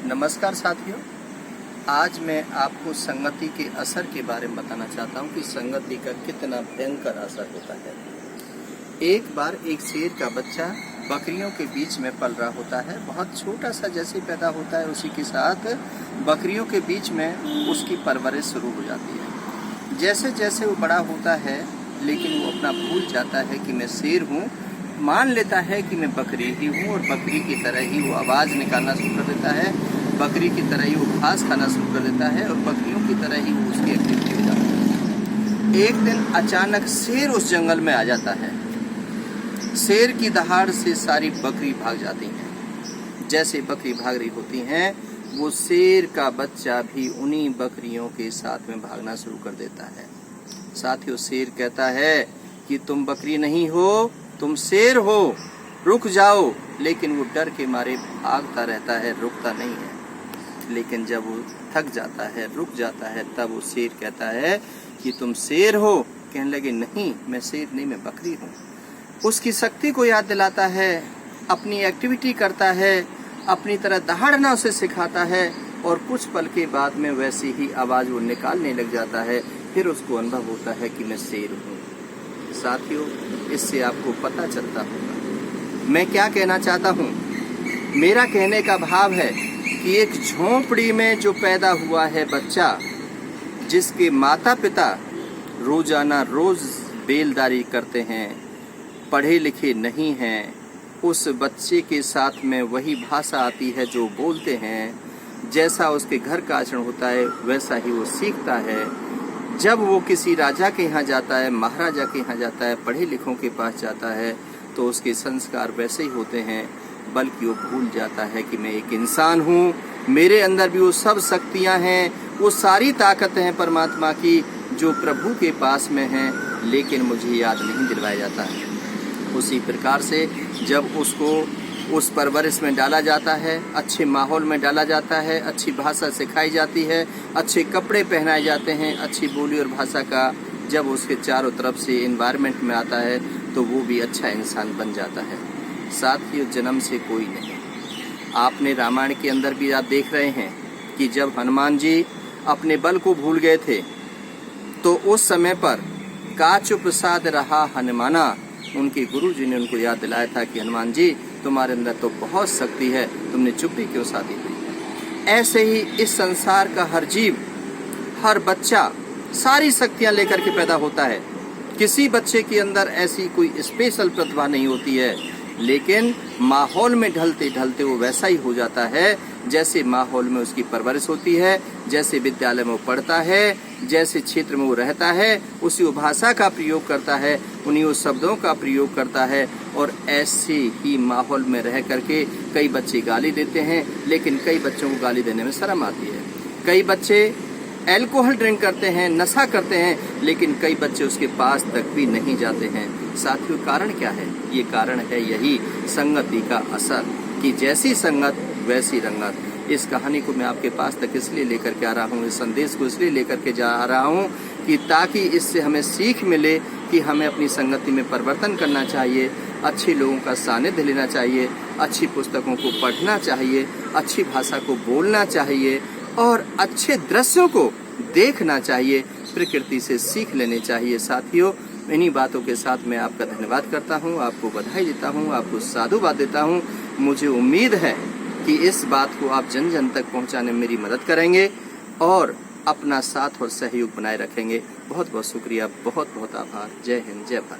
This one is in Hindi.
नमस्कार साथियों, आज मैं आपको संगति के असर के बारे में बताना चाहता हूँ कि संगति का कितना भयंकर असर होता है। एक बार एक शेर का बच्चा बकरियों के बीच में पल रहा होता है। बहुत छोटा सा जैसे पैदा होता है उसी के साथ बकरियों के बीच में उसकी परवरिश शुरू हो जाती है। जैसे जैसे वो बड़ा होता है लेकिन वो अपना भूल जाता है कि मैं शेर हूँ, मान लेता है कि मैं बकरी ही हूँ और बकरी की तरह ही वो आवाज़ निकालना शुरू कर देता है, बकरी की तरह ही वो घास खाना शुरू कर देता है और बकरियों की तरह ही वो उसकी एक्टिविटी हो जाती है। एक दिन अचानक शेर उस जंगल में आ जाता है। शेर की दहाड़ से सारी बकरी भाग जाती हैं। जैसे बकरी भाग रही होती हैं वो शेर का बच्चा भी उन्हीं बकरियों के साथ में भागना शुरू कर देता है। साथियों, शेर कहता है कि तुम बकरी नहीं हो, तुम शेर हो, रुक जाओ। लेकिन वो डर के मारे भागता रहता है, रुकता नहीं है। लेकिन जब वो थक जाता है, रुक जाता है, तब वो शेर कहता है कि तुम शेर हो। कहने लगे नहीं, मैं शेर नहीं, मैं बकरी हूँ। उसकी शक्ति को याद दिलाता है, अपनी एक्टिविटी करता है, अपनी तरह दहाड़ना उसे सिखाता है और कुछ पल के बाद में वैसी ही आवाज़ वो निकालने लग जाता है। फिर उसको अनुभव होता है कि मैं शेर हूँ। साथियों, इससे आपको पता चलता होगा मैं क्या कहना चाहता हूँ। मेरा कहने का भाव है कि एक झोंपड़ी में जो पैदा हुआ है बच्चा, जिसके माता पिता रोजाना रोज बेलदारी करते हैं, पढ़े लिखे नहीं हैं, उस बच्चे के साथ में वही भाषा आती है जो बोलते हैं, जैसा उसके घर का आचरण होता है वैसा ही वो सीखता है। जब वो किसी राजा के यहाँ जाता है, महाराजा के यहाँ जाता है, पढ़े लिखों के पास जाता है, तो उसके संस्कार वैसे ही होते हैं, बल्कि वो भूल जाता है कि मैं एक इंसान हूँ, मेरे अंदर भी वो सब शक्तियाँ हैं, वो सारी ताकतें हैं परमात्मा की जो प्रभु के पास में हैं, लेकिन मुझे याद नहीं दिलवाया जाता है। उसी प्रकार से जब उसको उस परवरिश में डाला जाता है, अच्छे माहौल में डाला जाता है, अच्छी भाषा सिखाई जाती है, अच्छे कपड़े पहनाए जाते हैं, अच्छी बोली और भाषा का जब उसके चारों तरफ से एनवायरनमेंट में आता है तो वो भी अच्छा इंसान बन जाता है। साथियों, जन्म से कोई नहीं। आपने रामायण के अंदर भी आप देख रहे हैं कि जब हनुमान जी अपने बल को भूल गए थे तो उस समय पर का चुप साध रहा हनुमाना, उनके गुरुजी ने उनको याद दिलाया था कि हनुमान जी, तुम्हारे अंदर तो बहुत शक्ति है, तुमने चुप्पी क्यों साधी थी। ऐसे ही इस संसार का हर जीव, हर बच्चा सारी शक्तियां लेकर के पैदा होता है। किसी बच्चे के अंदर ऐसी कोई स्पेशल प्रतिभा नहीं होती है, लेकिन माहौल में ढलते ढलते वो वैसा ही हो जाता है जैसे माहौल में उसकी परवरिश होती है, जैसे विद्यालय में वो पढ़ता है, जैसे क्षेत्र में वो रहता है, उसी वो भाषा का प्रयोग करता है, उन्हीं वो शब्दों का प्रयोग करता है। और ऐसे ही माहौल में रह करके कई बच्चे गाली देते हैं, लेकिन कई बच्चों को गाली देने में शर्म आती है। कई बच्चे अल्कोहल ड्रिंक करते हैं, नशा करते हैं, लेकिन कई बच्चे उसके पास तक भी नहीं जाते हैं। साथियों, कारण क्या है? ये कारण है यही संगति का असर, कि जैसी संगत वैसी रंगत। इस कहानी को मैं आपके पास तक इसलिए लेकर के आ रहा हूँ, इस संदेश को इसलिए लेकर के जा रहा हूँ कि ताकि इससे हमें सीख मिले कि हमें अपनी संगति में परिवर्तन करना चाहिए, अच्छे लोगों का सानिध्य लेना चाहिए, अच्छी पुस्तकों को पढ़ना चाहिए, अच्छी भाषा को बोलना चाहिए और अच्छे दृश्यों को देखना चाहिए, प्रकृति से सीख लेने चाहिए। साथियों, इन्हीं बातों के साथ मैं आपका धन्यवाद करता हूँ, आपको बधाई देता हूँ, आपको साधुवाद देता हूँ। मुझे उम्मीद है कि इस बात को आप जन जन तक पहुँचाने में मेरी मदद करेंगे और अपना साथ और सहयोग बनाए रखेंगे। बहुत बहुत शुक्रिया, बहुत बहुत आभार। जय हिंद, जय भारत।